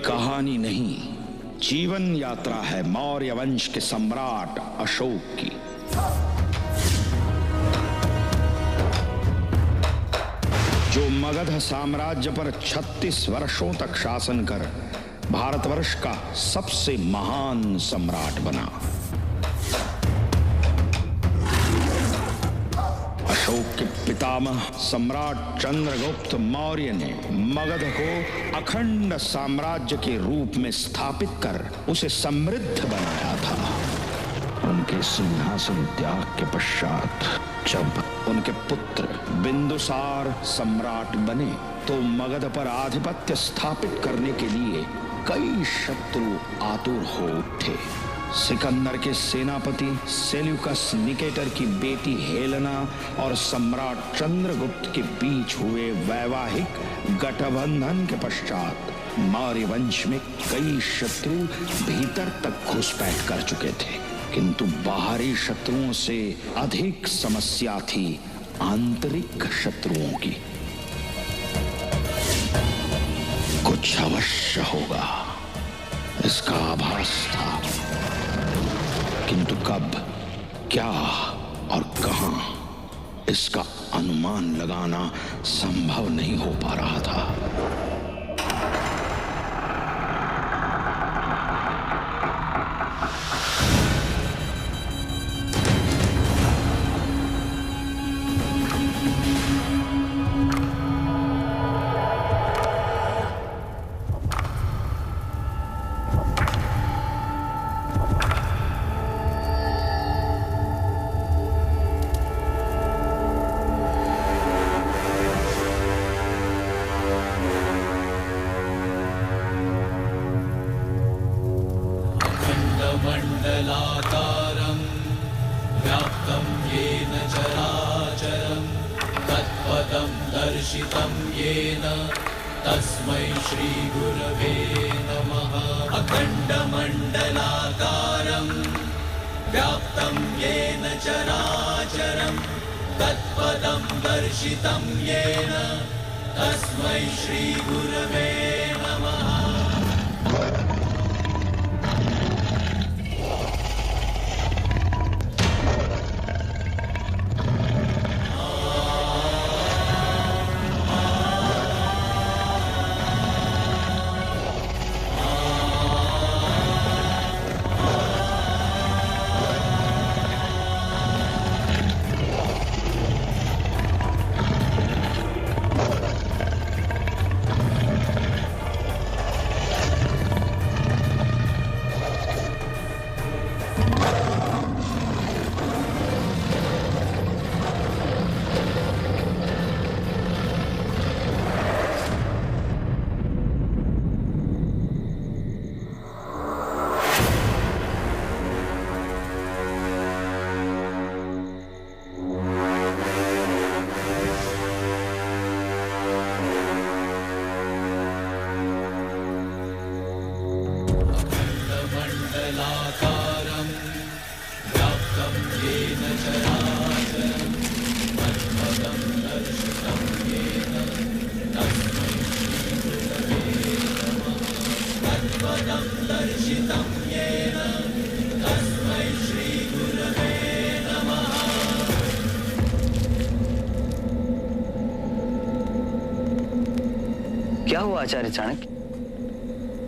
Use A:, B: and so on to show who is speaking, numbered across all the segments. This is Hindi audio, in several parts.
A: कहानी नहीं, जीवन यात्रा है मौर्य वंश के सम्राट अशोक की। जो मगध साम्राज्य पर 36 वर्षों तक शासन कर भारतवर्ष का सबसे महान सम्राट बना। अशोक के पितामह सम्राट चंद्रगुप्त मौर्य ने मगध को अखंड साम्राज्य के रूप में स्थापित कर उसे समृद्ध बनाया था। उनके सिंहासन त्याग के पश्चात जब उनके पुत्र बिंदुसार सम्राट बने तो मगध पर आधिपत्य स्थापित करने के लिए कई शत्रु आतुर हो उठे। सिकंदर के सेनापति सेल्यूकस निकेटर की बेटी हेलेना और सम्राट चंद्रगुप्त के बीच हुए वैवाहिक गठबंधन के पश्चात मौर्य वंश में कई शत्रु भीतर तक घुसपैठ कर चुके थे, किंतु बाहरी शत्रुओं से अधिक समस्या थी आंतरिक शत्रुओं की। कुछ अवश्य होगा, इसका आभास था, किंतु कब, क्या और कहां, इसका अनुमान लगाना संभव नहीं हो पा रहा था।
B: मंडलाकारं व्याप्तं येन चराचरं तत्पदं दर्शितं येन तस्मै श्रीगुरवे नमः। अखण्डमण्डलाकारं व्याप्तं येन चराचरं तत्पदं दर्शितं येन तस्मै श्रीगुरवे नमः। मंडलाकारं व्याप्तं येन चराचरं तत्पदं दर्शितं येन तस्मै श्रीगुरवे नमः। तत्पदं दर्शितं येन तस्मै श्रीगुरवे नमः।
C: क्या हुआ आचार्य चाणक्य?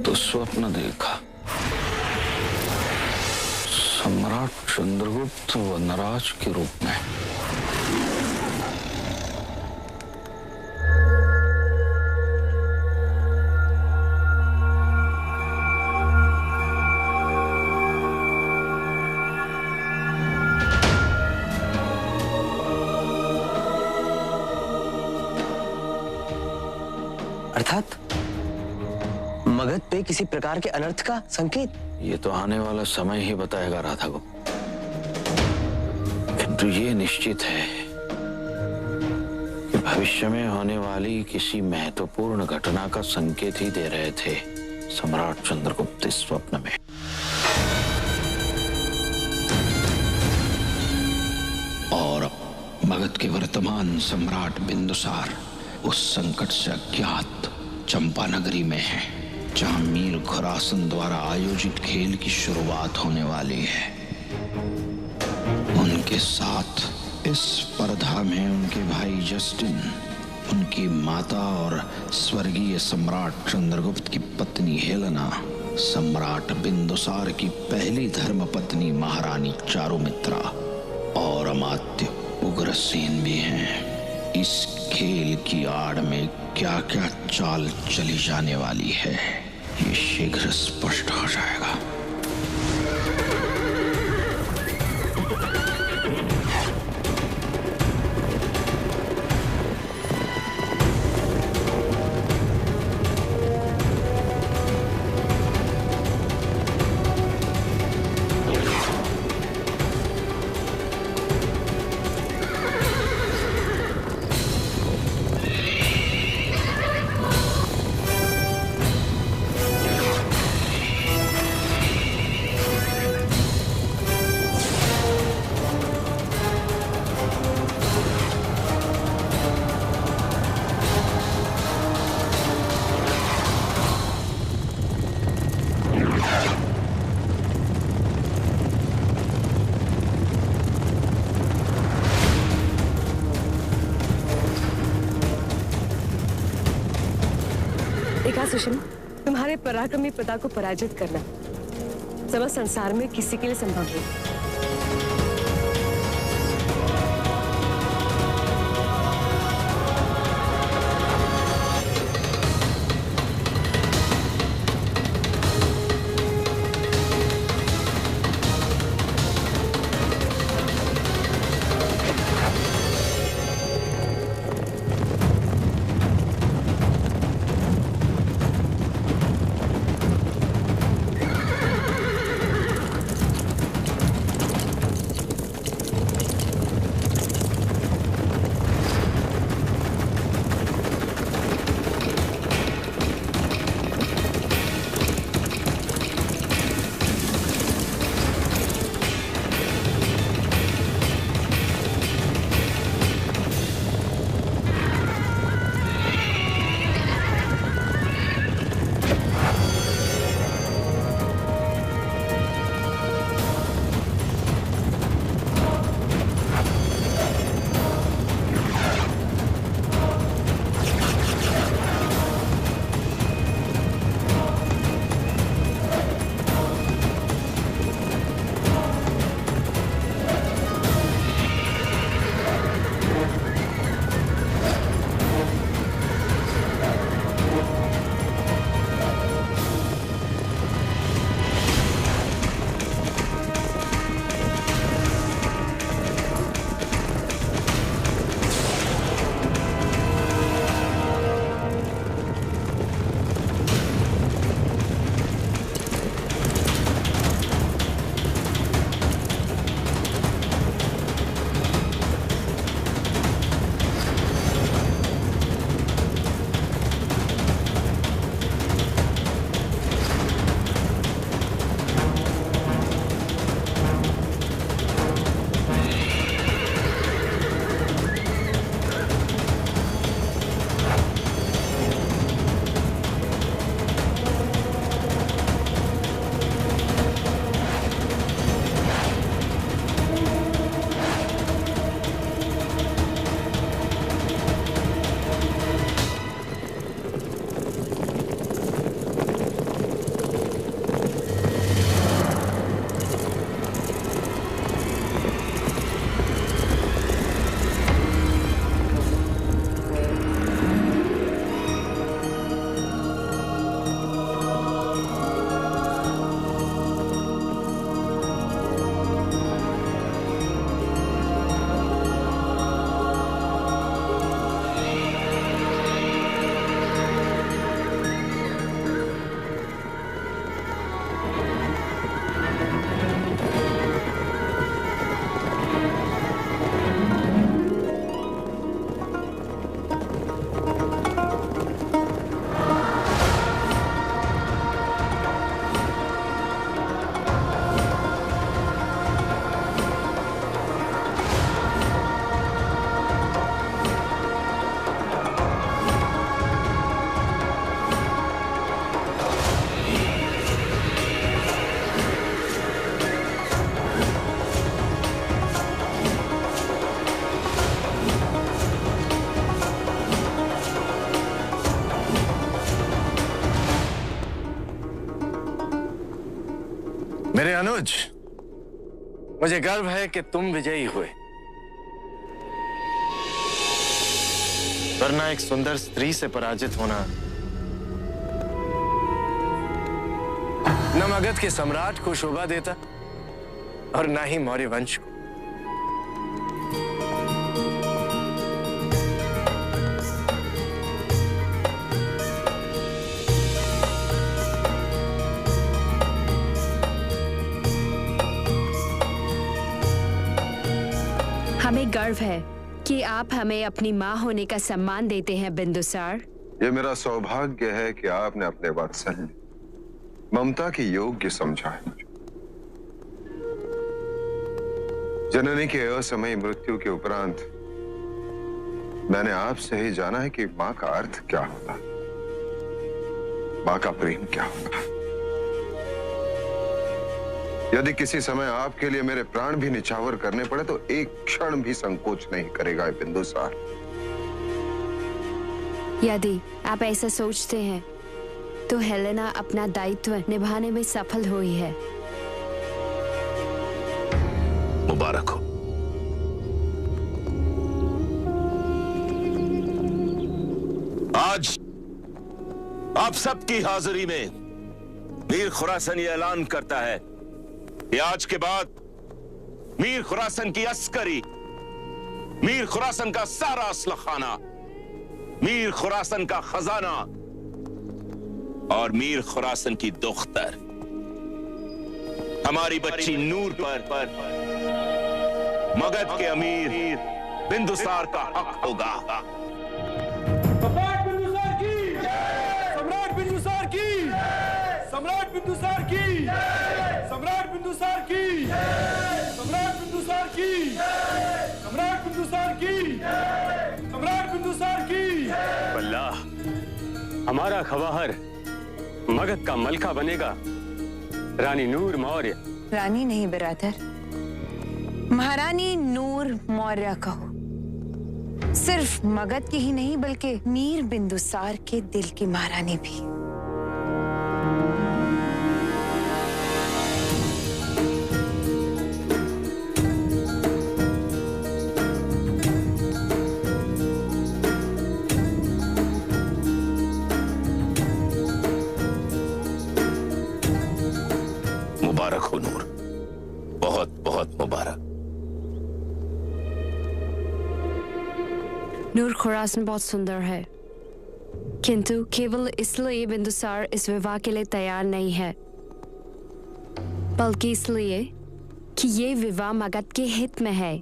A: तो स्वप्न देखा, सम्राट चंद्रगुप्त वनराज के रूप में।
C: अर्थात मगध पे किसी प्रकार के अनर्थ का संकेत?
A: ये तो आने वाला समय ही बताएगा राधा को, किंतु ये निश्चित है कि भविष्य में होने वाली किसी महत्वपूर्ण घटना का संकेत ही दे रहे थे सम्राट चंद्रगुप्त इस स्वप्न में। और मगध के वर्तमान सम्राट बिंदुसार उस संकट से अज्ञात चंपा नगरी में है। जहां मीर खुरासन द्वारा आयोजित खेल की शुरुआत होने वाली है। उनके साथ इस स्पर्धा में उनके भाई जस्टिन, उनकी माता और स्वर्गीय सम्राट चंद्रगुप्त की पत्नी हेलेना, सम्राट बिंदुसार की पहली धर्मपत्नी महारानी चारुमित्रा और अमात्य उग्रसेन भी हैं। इस खेल की आड़ में क्या क्या चाल चली जाने वाली है, ये शीघ्र स्पष्ट हो जाएगा।
D: सुषमा, तुम्हारे पराक्रमी पिता को पराजित करना समस्त संसार में किसी के लिए संभव नहीं।
E: अनुज, मुझे गर्व है कि तुम विजयी हुए, वरना एक सुंदर स्त्री से पराजित होना न मगध के सम्राट को शोभा देता और न ही मौर्य वंश को।
F: हमें गर्व है कि आप हमें अपनी माँ होने का सम्मान देते हैं बिंदुसार।
G: ये मेरा सौभाग्य है कि आपने अपने वात्सल्य ममता के योग्य समझा है। जननी के असमयी मृत्यु के उपरांत मैंने आपसे ही जाना है कि माँ का अर्थ क्या होता है, माँ का प्रेम क्या होता है। यदि किसी समय आपके लिए मेरे प्राण भी निछावर करने पड़े तो एक क्षण भी संकोच नहीं करेगा बिंदुसार।
F: यदि आप ऐसा सोचते हैं तो हेलेना अपना दायित्व निभाने में सफल हुई है।
H: मुबारक हो। आज आप सबकी हाजिरी में मीर खुरासन ये ऐलान करता है कि आज के बाद मीर खुरासन की अस्करी, मीर खुरासन का सारा असलखाना, मीर खुरासन का खजाना और मीर खुरासन की दुख्तर हमारी बच्ची नूर पर मगध के अमीर बिंदुसार का हक होगा।
B: सम्राट बिंदुसार की, सम्राट बिंदुसार की, सम्राट बिंदुसार की, सम्राट बिंदुसार की, सम्राट बिंदुसार की, सम्राट बिंदुसार की, सम्राट बिंदुसार की।
I: वल्लाह, हमारा खवाहर मगध का मलका बनेगा। रानी नूर मौर्य।
J: रानी नहीं बिरादर, महारानी नूर मौर्य कहो। सिर्फ मगध की ही नहीं बल्कि मीर बिंदुसार के दिल की महारानी भी।
H: मुबारक हो नूर, बहुत बहुत मुबारक।
F: नूर खुरासन बहुत सुंदर है, किंतु केवल इसलिए बिंदुसार इस विवाह के लिए तैयार नहीं है, बल्कि इसलिए कि ये विवाह मगध के हित में है।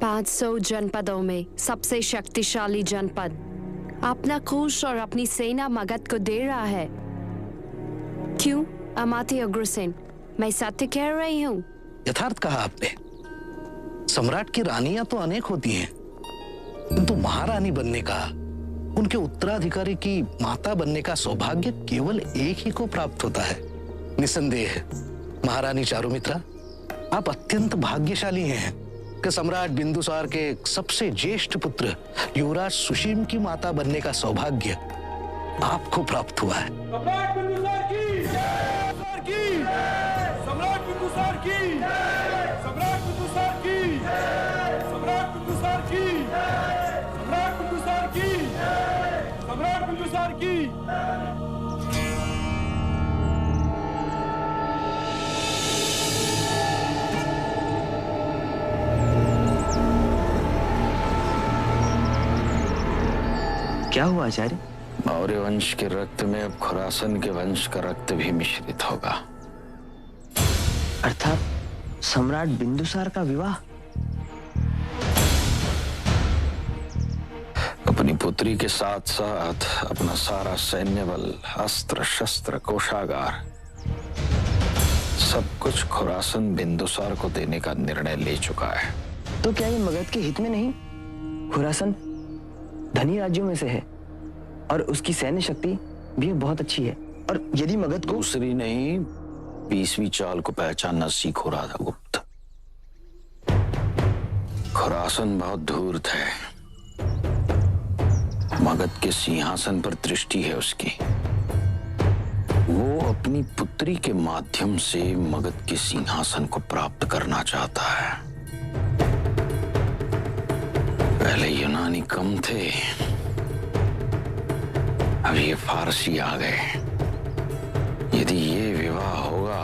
F: 500 जनपदों में सबसे शक्तिशाली जनपद अपना कोष और अपनी सेना मगध को दे रहा है। क्यों अमात्य अग्रसेन, मैं सत्य कह रही हूँ।
K: यथार्थ कहा आपने। सम्राट की रानियां तो अनेक होती हैं, किंतु महारानी बनने का, उनके उत्तराधिकारी की माता बनने का सौभाग्य केवल एक ही को प्राप्त होता है। निसंदेह महारानी चारुमित्रा, आप अत्यंत भाग्यशाली हैं कि सम्राट बिंदुसार के सबसे ज्येष्ठ पुत्र युवराज सुशीम की माता बनने का सौभाग्य आपको प्राप्त हुआ है।
B: सम्राट बिंदुसार की, सम्राट बिंदुसार की, सम्राट बिंदुसार की, सम्राट बिंदुसार की, सम्राट बिंदुसार की, सम्राट बिंदुसार की।
C: क्या हुआ आचार्य?
A: मौर्य वंश के रक्त में अब खुरासन के वंश का रक्त भी मिश्रित होगा।
C: अर्थात सम्राट बिंदुसार का विवाह?
A: अपनी पुत्री के साथ साथ अपना सारा सैन्य बल, अस्त्र शस्त्र, कोषागार, सब कुछ खुरासन बिंदुसार को देने का निर्णय ले चुका है।
C: तो क्या ये मगध के हित में नहीं? खुरासन धनी राज्यों में से है और उसकी सैन्य शक्ति भी बहुत अच्छी है, और यदि मगध को
A: दूसरी नहीं 20वीं चाल को पहचानना सीखो राधागुप्त। खुरासन बहुत धूर्त है, मगध के सिंहासन पर दृष्टि है उसकी। वो अपनी पुत्री के माध्यम से मगध के सिंहासन को प्राप्त करना चाहता है। पहले यूनानी कम थे, अब ये फारसी आ गए। यदि ये विवाह होगा,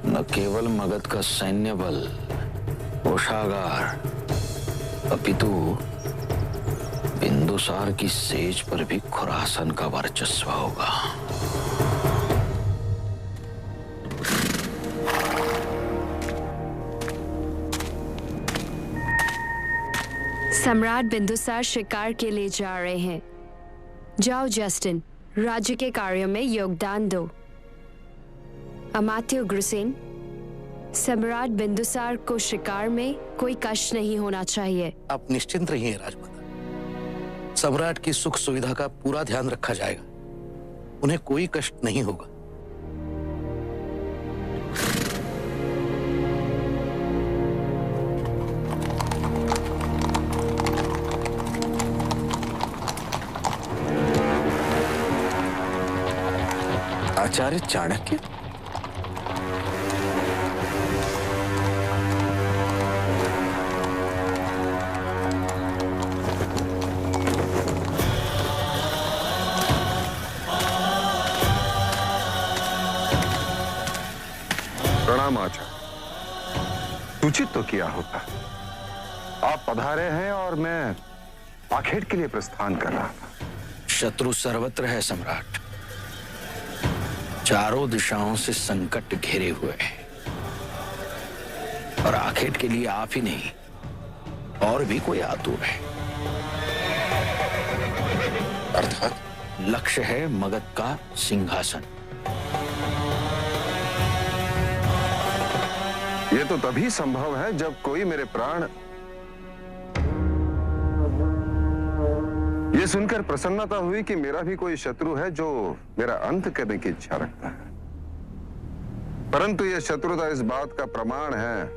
A: न केवल मगध का सैन्य बल, कोषागार, अपितु बिंदुसार की सेज पर भी खुरासन का वर्चस्व होगा।
F: सम्राट बिंदुसार शिकार के लिए जा रहे हैं। जाओ जस्टिन, राज्य के कार्यों में योगदान दो। अमात्य उग्रसेन, सम्राट बिंदुसार को शिकार में कोई कष्ट नहीं होना चाहिए।
K: आप निश्चिंत रहिए राजमाता, सम्राट की सुख सुविधा का पूरा ध्यान रखा जाएगा। उन्हें कोई कष्ट नहीं होगा।
E: आचार्य चाणक्य?
G: प्रणाम आचार्य। सूचित तो किया होता। आप पधारे हैं और मैं आखेट के लिए प्रस्थान कर रहा था।
A: शत्रु सर्वत्र है सम्राट। चारों दिशाओं से संकट घिरे हुए हैं और आखेट के लिए आप ही नहीं, और भी कोई आतुर है। अर्थात लक्ष्य है मगध का सिंहासन।
G: यह तो तभी संभव है जब कोई मेरे प्राण। यह सुनकर प्रसन्नता हुई कि मेरा भी कोई शत्रु है जो मेरा अंत करने की इच्छा रखता है। परंतु यह शत्रुता इस बात का प्रमाण है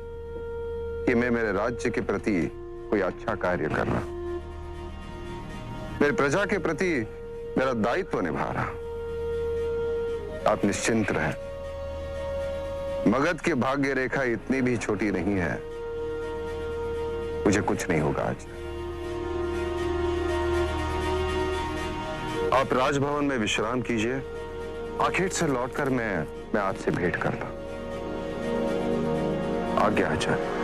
G: कि मैं मेरे राज्य के प्रति कोई अच्छा कार्य कर रहा, मेरी प्रजा के प्रति मेरा दायित्व निभा रहा। आप निश्चिंत रहें, मगध की भाग्य रेखा इतनी भी छोटी नहीं है। मुझे कुछ नहीं होगा आज। आप राजभवन में विश्राम कीजिए। आखेट से लौटकर मैं आपसे भेंट करता। आज्ञा आचार्य।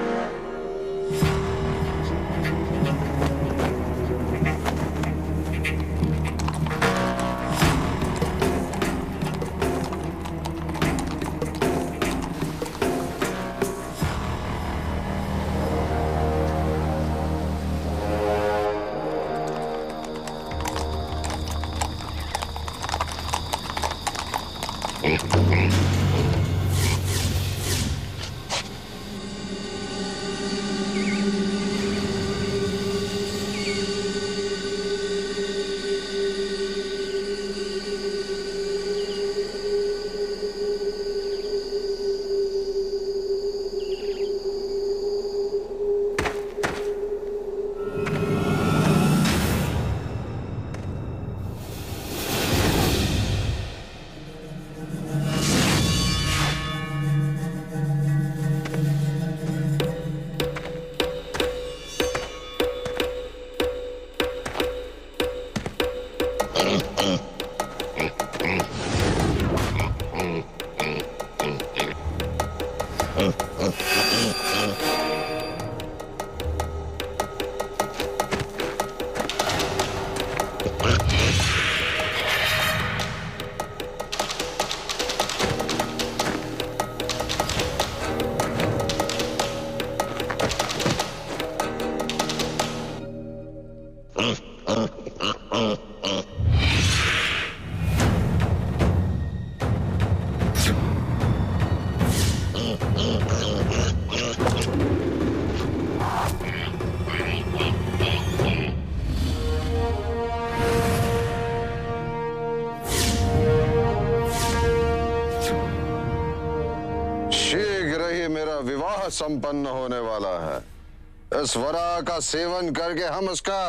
G: संपन्न होने वाला है। इस वरा का सेवन करके हम उसका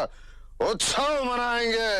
G: उत्सव मनाएंगे।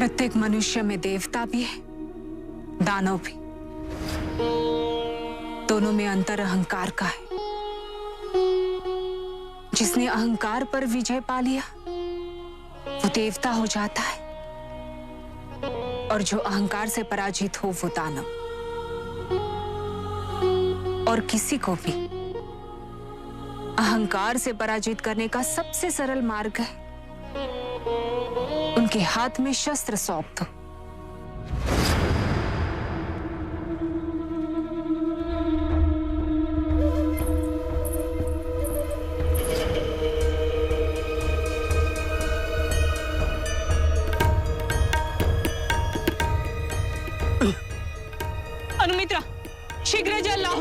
J: प्रत्येक मनुष्य में देवता भी है, दानव भी। दोनों में अंतर अहंकार का है। जिसने अहंकार पर विजय पा लिया वो देवता हो जाता है, और जो अहंकार से पराजित हो वो दानव। और किसी को भी अहंकार से पराजित करने का सबसे सरल मार्ग है उनके हाथ में शस्त्र सौंप दो।
L: अनुमित्रा, शीघ्र जल लाओ।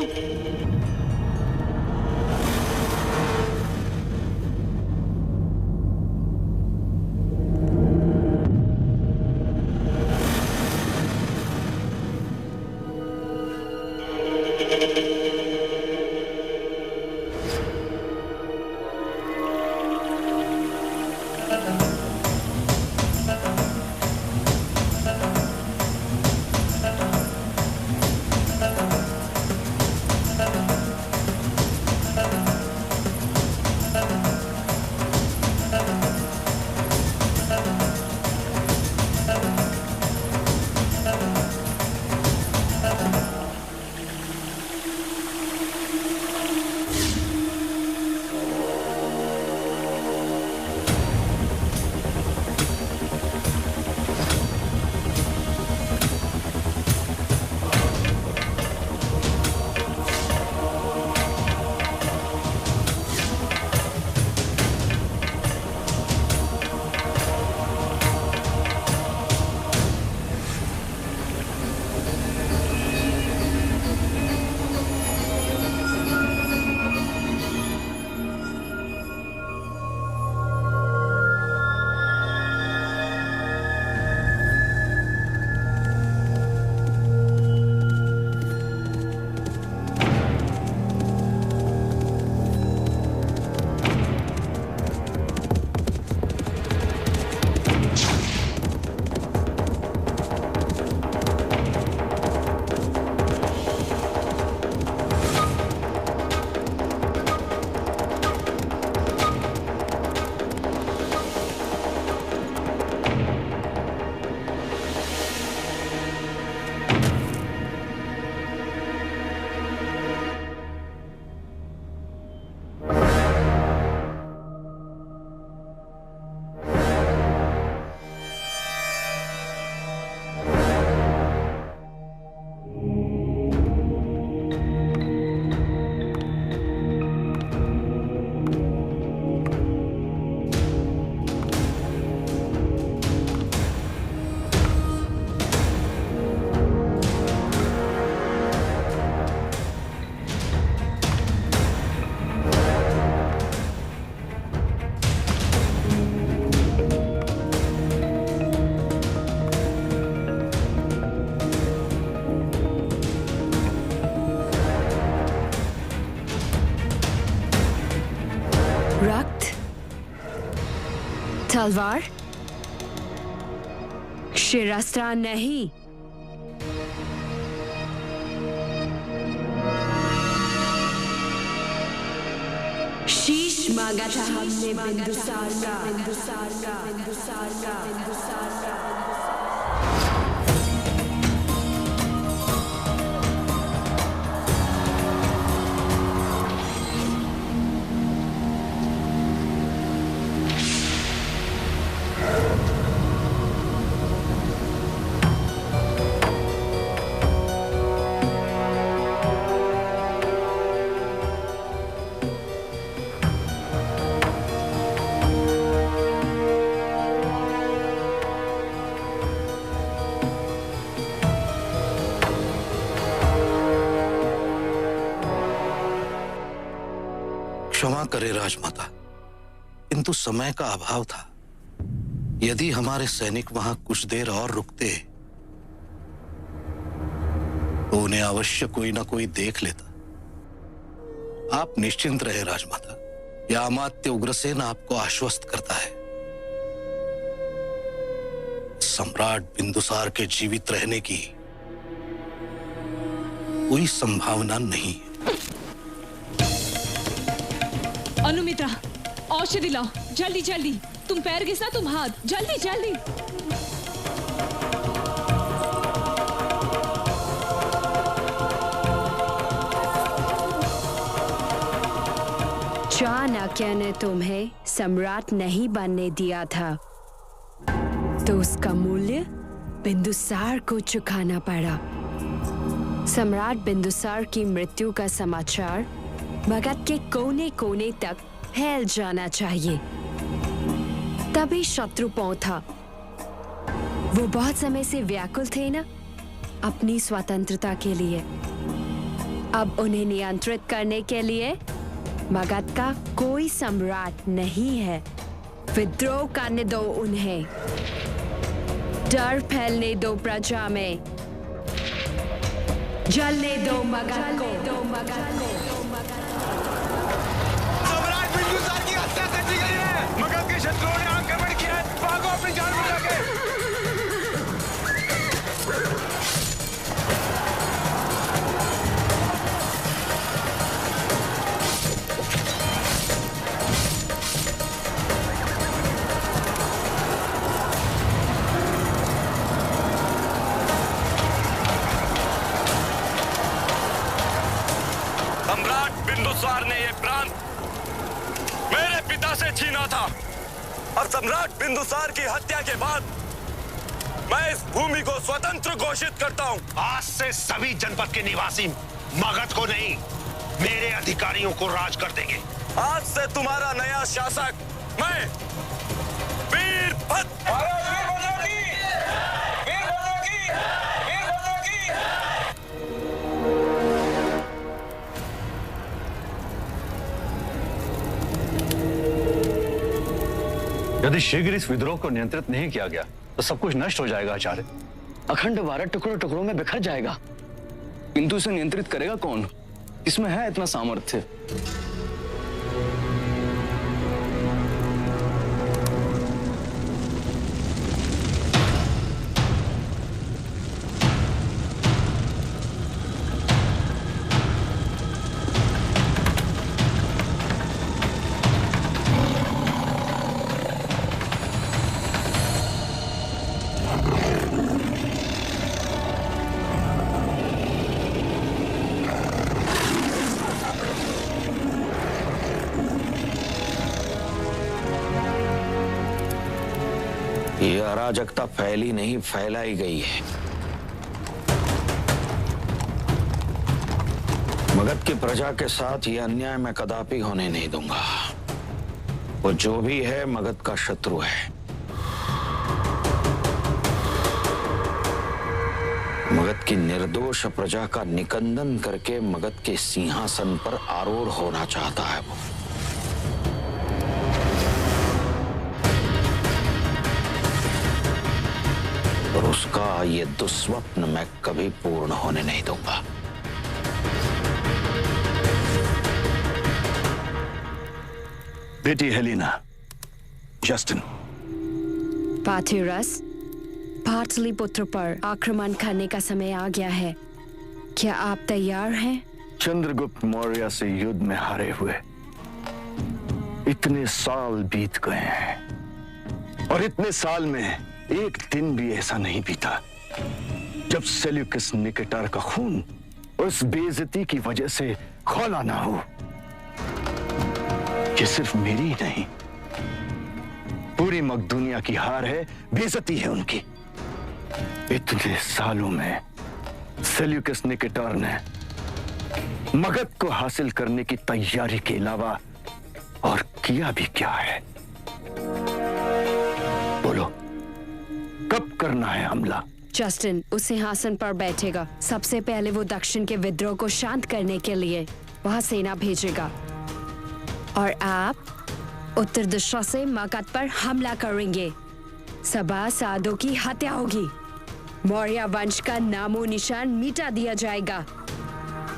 F: रक्त, तलवार, शिरस्त्र नहीं। शीश मांगा था हमने बिंदुसार का, बिंदुसार का, बिंदुसार का, बिंदुसार का।
K: क्षमा करे राजमाता, किंतु समय का अभाव था। यदि हमारे सैनिक वहां कुछ देर और रुकते तो उन्हें अवश्य कोई ना कोई देख लेता। आप निश्चिंत रहे राजमाता, यह अमात्य उग्रसेन आपको आश्वस्त करता है। सम्राट बिंदुसार के जीवित रहने की कोई संभावना नहीं है।
L: अनुमित्रा, औषधि लाओ जल्दी जल्दी। तुम पैर घिसा, तुम हाथ, जल्दी जल्दी।
F: चाणक्य ने तुम्हें सम्राट नहीं बनने दिया था, तो उसका मूल्य बिंदुसार को चुकाना पड़ा। सम्राट बिंदुसार की मृत्यु का समाचार मगध के कोने कोने तक फैल जाना चाहिए, तभी शत्रु पहुंचा। वो बहुत समय से व्याकुल थे ना अपनी स्वतंत्रता के लिए। अब उन्हें नियंत्रित करने के लिए मगध का कोई सम्राट नहीं है। विद्रोह करने दो उन्हें, डर फैलने दो प्रजा में, जलने दो मगध को।
B: सम्राट बिंदुसार की हत्या कर दी गई है। मगध के शत्रुओं ने आक्रमण किया है। भागो अपनी जान बचा के।
H: सम्राट बिंदुसार ने यह प्रांत मेरे पिता से छीना था, और सम्राट बिंदुसार की हत्या के बाद मैं इस भूमि को स्वतंत्र घोषित करता हूं।
M: आज से सभी जनपद के निवासी मगध को नहीं, मेरे अधिकारियों को राज कर देंगे।
H: आज से तुम्हारा नया शासक मैं वीरभद्र।
I: यदि शीघ्र इस विद्रोह को नियंत्रित नहीं किया गया तो सब कुछ नष्ट हो जाएगा आचार्य।
C: अखंड भारत टुकड़ों टुकड़ों में बिखर जाएगा। किंतु इसे नियंत्रित करेगा कौन? इसमें है इतना सामर्थ्य?
A: ये अराजकता फैली नहीं, फैलाई गई है। मगध की प्रजा के साथ ये अन्याय मैं कदापि होने नहीं दूंगा। वो जो भी है मगध का शत्रु है। मगध की निर्दोष प्रजा का निकंदन करके मगध के सिंहासन पर आरूढ़ होना चाहता है वो। और उसका ये दुस्वप्न मैं कभी पूर्ण होने नहीं दूंगा।
I: बेटी हेलेना, जस्टिन।
F: पार्थिरस, पाटलिपुत्र पर आक्रमण करने का समय आ गया है। क्या आप तैयार हैं?
I: चंद्रगुप्त मौर्य से युद्ध में हारे हुए इतने साल बीत गए हैं, और इतने साल में एक दिन भी ऐसा नहीं बीता जब सेल्यूकस निकेटर का खून उस बेइज्जती की वजह से खौला ना हो। ये सिर्फ मेरी ही नहीं, पूरी मकदूनिया की हार है, बेइज्जती है उनकी। इतने सालों में सेल्यूकस निकेटर ने मगध को हासिल करने की तैयारी के अलावा और किया भी क्या है? बोलो, कब करना है हमला?
F: जस्टिन उस सिंहासन पर बैठेगा। सबसे पहले वो दक्षिण के विद्रोह को शांत करने के लिए वहां सेना भेजेगा, और आप उत्तर दिशा से मगध पर हमला करेंगे। सभासदों की हत्या होगी, मौर्य वंश का नामो निशान मिटा दिया जाएगा,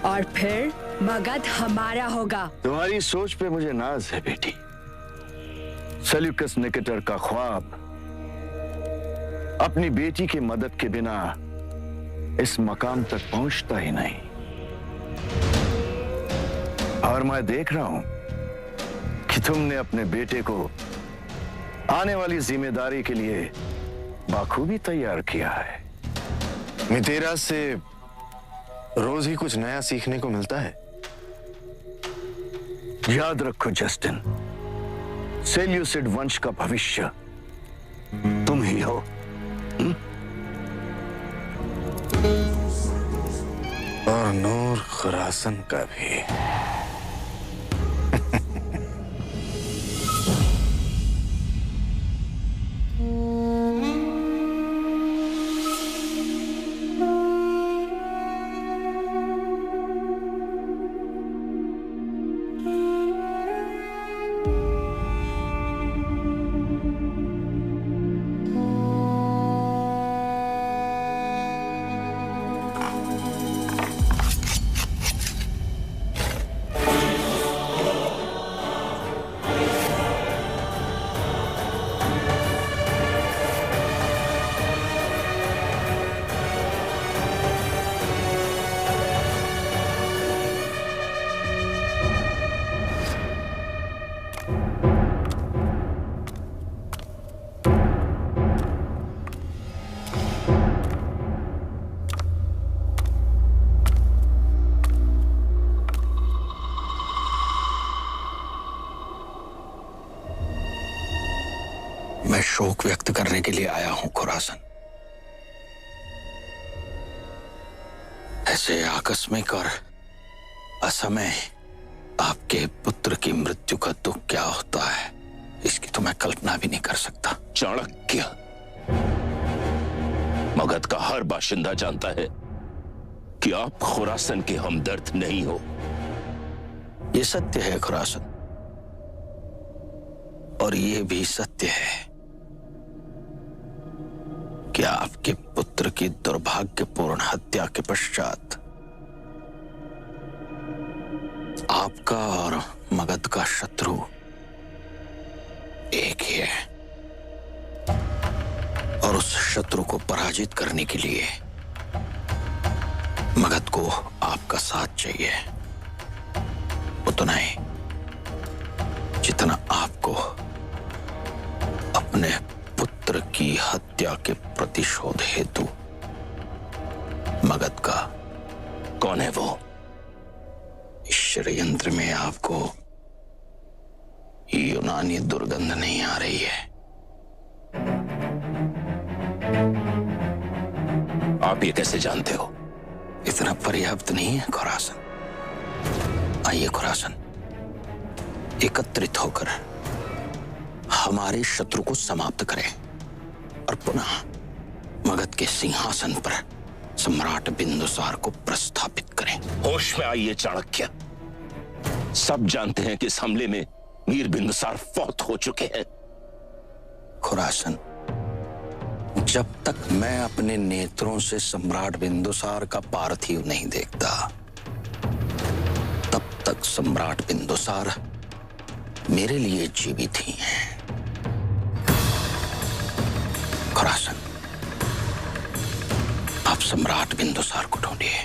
F: और फिर मगध हमारा होगा।
I: तुम्हारी सोच पे मुझे नाज है बेटी। सेल्यूकस निकेटर का ख्वाब अपनी बेटी की मदद के बिना इस मकाम तक पहुंचता ही नहीं। और मैं देख रहा हूं कि तुमने अपने बेटे को आने वाली जिम्मेदारी के लिए बाखूबी तैयार किया है।
E: मितेरा से रोज ही कुछ नया सीखने को मिलता है।
I: याद रखो जस्टिन, सेल्यूसिड वंश का भविष्य तुम ही हो।
E: और नूर खुरासन का भी।
K: मैं शोक व्यक्त करने के लिए आया हूं खुरासन। ऐसे आकस्मिक और असमय आपके पुत्र की मृत्यु का दुख क्या होता है, इसकी तो मैं कल्पना भी नहीं कर सकता।
H: चाणक्य, मगध का हर बाशिंदा जानता है कि आप खुरासन के हमदर्द नहीं हो।
K: यह सत्य है खुरासन, और यह भी सत्य है कि आपके पुत्र की दुर्भाग्यपूर्ण हत्या के पश्चात आपका और मगध का शत्रु एक ही है, और उस शत्रु को पराजित करने के लिए मगध को आपका साथ चाहिए। उतना ही जितना आपको अपने पुत्र की हत्या के प्रतिशोध हेतु मगध का।
H: कौन है वो?
K: इस षड्यंत्र में आपको यूनानी दुर्गंध नहीं आ रही है?
H: आप ये कैसे जानते हो?
K: इतना पर्याप्त नहीं है खुरासन? आइए खुरासन, एकत्रित होकर हमारे शत्रु को समाप्त करें और पुनः मगध के सिंहासन पर सम्राट बिंदुसार को प्रस्थापित करें।
H: होश में आइए चाणक्य। सब जानते हैं कि इस हमले में मीर बिंदुसार फौत हो चुके हैं।
K: खुरासन, जब तक मैं अपने नेत्रों से सम्राट बिंदुसार का पार्थिव नहीं देखता, तब तक सम्राट बिंदुसार मेरे लिए जीवित ही हैं। खुरासन, आप सम्राट बिंदुसार को ढूंढिए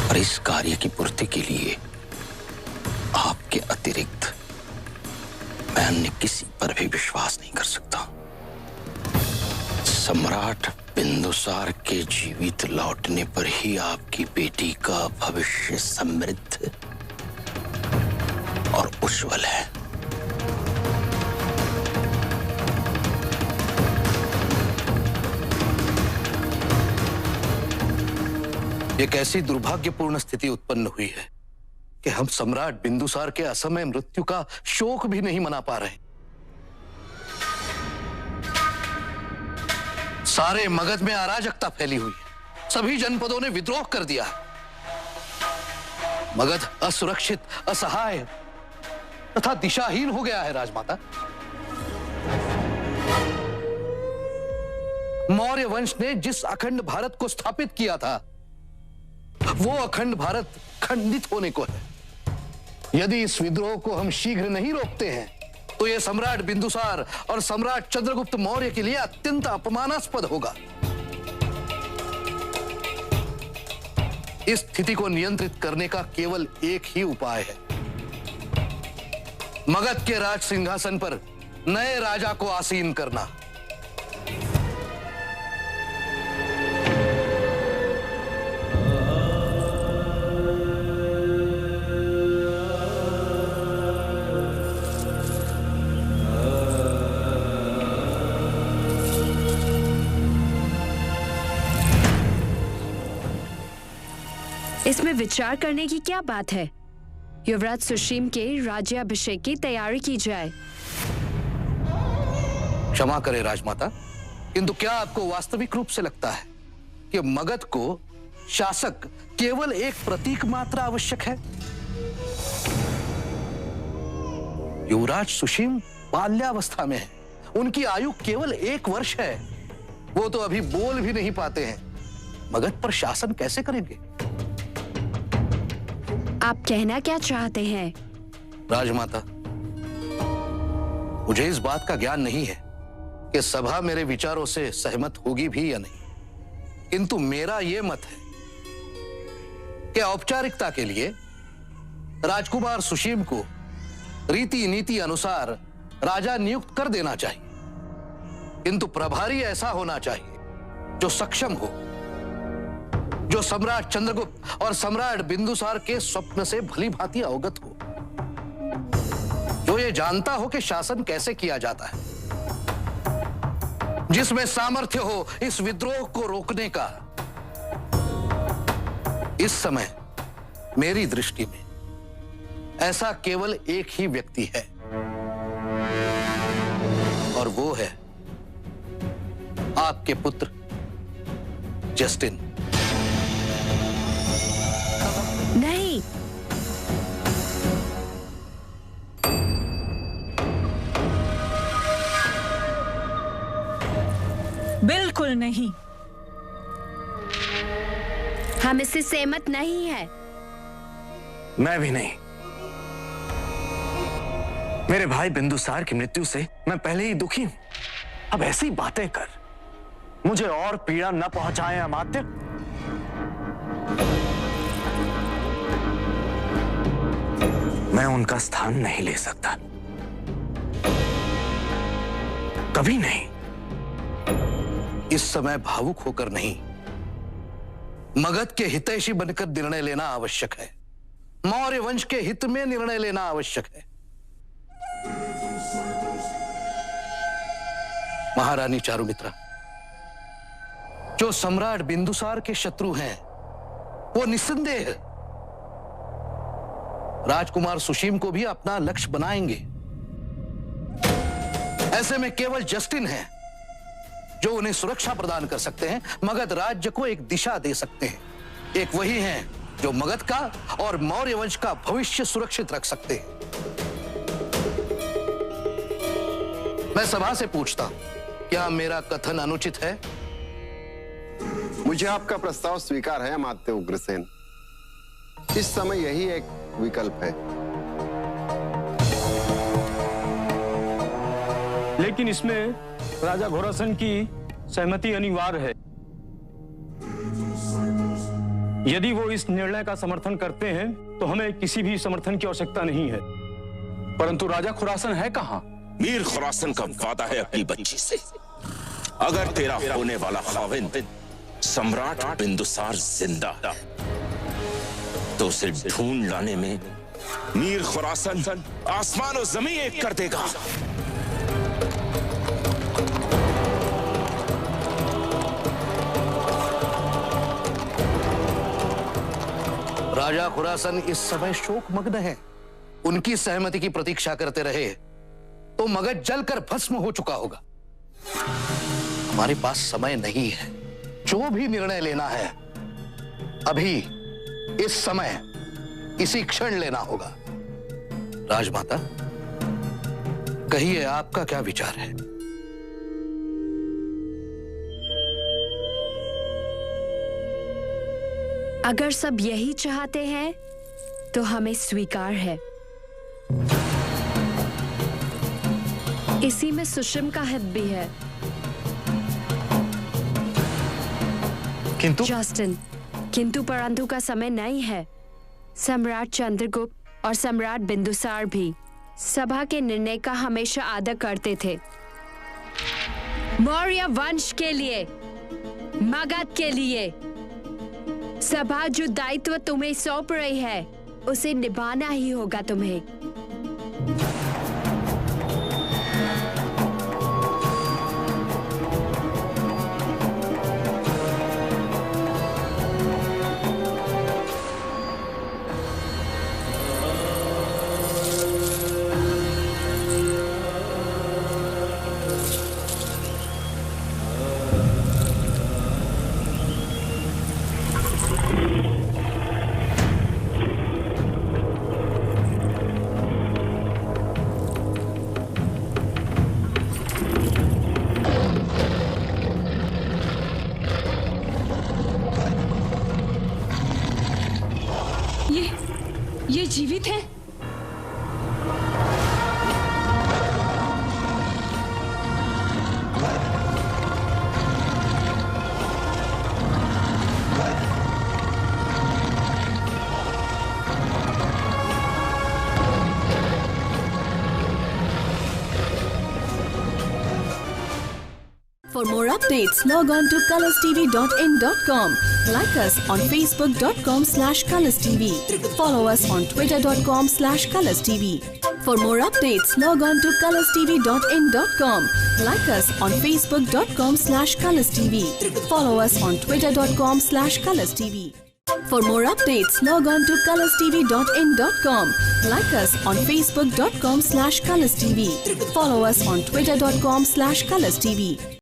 K: और इस कार्य की पूर्ति के लिए आपके अतिरिक्त मैं अन्य किसी पर भी विश्वास नहीं कर सकता। सम्राट बिंदुसार के जीवित लौटने पर ही आपकी बेटी का भविष्य समृद्ध और उज्जवल है। एक ऐसी दुर्भाग्यपूर्ण स्थिति उत्पन्न हुई है कि हम सम्राट बिंदुसार के असमय मृत्यु का शोक भी नहीं मना पा रहे। सारे मगध में अराजकता फैली हुई है। सभी जनपदों ने विद्रोह कर दिया। मगध असुरक्षित, असहाय तथा दिशाहीन हो गया है। राजमाता, मौर्य वंश ने जिस अखंड भारत को स्थापित किया था, वो अखंड भारत खंडित होने को है। यदि इस विद्रोह को हम शीघ्र नहीं रोकते हैं तो यह सम्राट बिंदुसार और सम्राट चंद्रगुप्त मौर्य के लिए अत्यंत अपमानास्पद होगा। इस स्थिति को नियंत्रित करने का केवल एक ही उपाय है, मगध के राज सिंहासन पर नए राजा को आसीन करना।
F: इसमें विचार करने की क्या बात है? युवराज सुशीम के राज्याभिषेक की तैयारी की जाए।
K: क्षमा करें राजमाता, किंतु क्या आपको वास्तविक रूप से लगता है कि मगध को शासक केवल एक प्रतीक मात्र आवश्यक है? युवराज सुशीम बाल्यावस्था में है, उनकी आयु केवल 1 वर्ष है, वो तो अभी बोल भी नहीं पाते हैं। मगध पर शासन कैसे करेंगे?
F: आप कहना क्या चाहते हैं?
K: राजमाता, मुझे इस बात का ज्ञान नहीं है कि सभा मेरे विचारों से सहमत होगी भी या नहीं, किंतु मेरा यह मत है कि औपचारिकता के लिए राजकुमार सुशीम को रीति नीति अनुसार राजा नियुक्त कर देना चाहिए, किंतु प्रभारी ऐसा होना चाहिए जो सक्षम हो, जो सम्राट चंद्रगुप्त और सम्राट बिंदुसार के स्वप्न से भली भांति अवगत हो, जो ये जानता हो कि शासन कैसे किया जाता है, जिसमें सामर्थ्य हो इस विद्रोह को रोकने का। इस समय मेरी दृष्टि में ऐसा केवल एक ही व्यक्ति है, और वो है आपके पुत्र जस्टिन।
F: नहीं,
L: बिल्कुल नहीं।
F: हम इससे सहमत नहीं है।
E: मैं भी नहीं। मेरे भाई बिंदुसार की मृत्यु से मैं पहले ही दुखी हूं। अब ऐसी बातें कर मुझे और पीड़ा न पहुंचाए अमात्य। मैं उनका स्थान नहीं ले सकता, कभी नहीं।
K: इस समय भावुक होकर नहीं, मगध के हितैषी बनकर निर्णय लेना आवश्यक है। मौर्य वंश के हित में निर्णय लेना आवश्यक है। महारानी चारुमित्रा, जो सम्राट बिंदुसार के शत्रु हैं, वो निस्संदेह राजकुमार सुशीम को भी अपना लक्ष्य बनाएंगे। ऐसे में केवल जस्टिन है जो उन्हें सुरक्षा प्रदान कर सकते हैं, मगध राज्य को एक दिशा दे सकते हैं। एक वही हैं जो मगध का और मौर्य वंश का भविष्य सुरक्षित रख सकते हैं। मैं सभा से पूछता हूं, क्या मेरा कथन अनुचित है?
G: मुझे आपका प्रस्ताव स्वीकार है अमात्य उग्रसेन। इस समय यही एक विकल्प है।
N: लेकिन इसमें राजा घोरासन की सहमति अनिवार्य है। यदि वो इस निर्णय का समर्थन करते हैं तो हमें किसी भी समर्थन की आवश्यकता नहीं है।
A: परंतु राजा खुरासन है कहां?
H: मीर खुरासन का वादा है अपनी बच्ची से, अगर तेरा होने वाला खाविंद सम्राट बिंदुसार जिंदा तो उसे ढूंढ लाने में मीर खुरासन आसमान और जमीन एक कर देगा।
K: राजा खुरासन इस समय शोकमग्न है। उनकी सहमति की प्रतीक्षा करते रहे तो मगध जलकर भस्म हो चुका होगा। हमारे पास समय नहीं है। जो भी निर्णय लेना है अभी इस समय इसी क्षण लेना होगा। राजमाता, कहिए आपका क्या विचार है?
F: अगर सब यही चाहते हैं तो हमें स्वीकार है। इसी में सुषम का हित भी है।
E: किंतु
F: जस्टिन, किंतु परंतु का समय नहीं है। सम्राट चंद्रगुप्त और सम्राट बिंदुसार भी सभा के निर्णय का हमेशा आदर करते थे। मौर्य वंश के लिए, मगध के लिए सभा जो दायित्व तुम्हें सौंप रही है उसे निभाना ही होगा तुम्हें।
L: ये जीवित है?
O: For more updates, log on to colorstv.in.com. Like us on facebook.com/colorstv. Follow us on twitter.com/colorstv. For more updates, log on to colorstv.in.com. Like us on facebook.com/colorstv. Follow us on twitter.com/colorstv. For more updates, log on to colorstv.in.com. Like us on facebook.com/colorstv. Follow us on twitter.com/colorstv.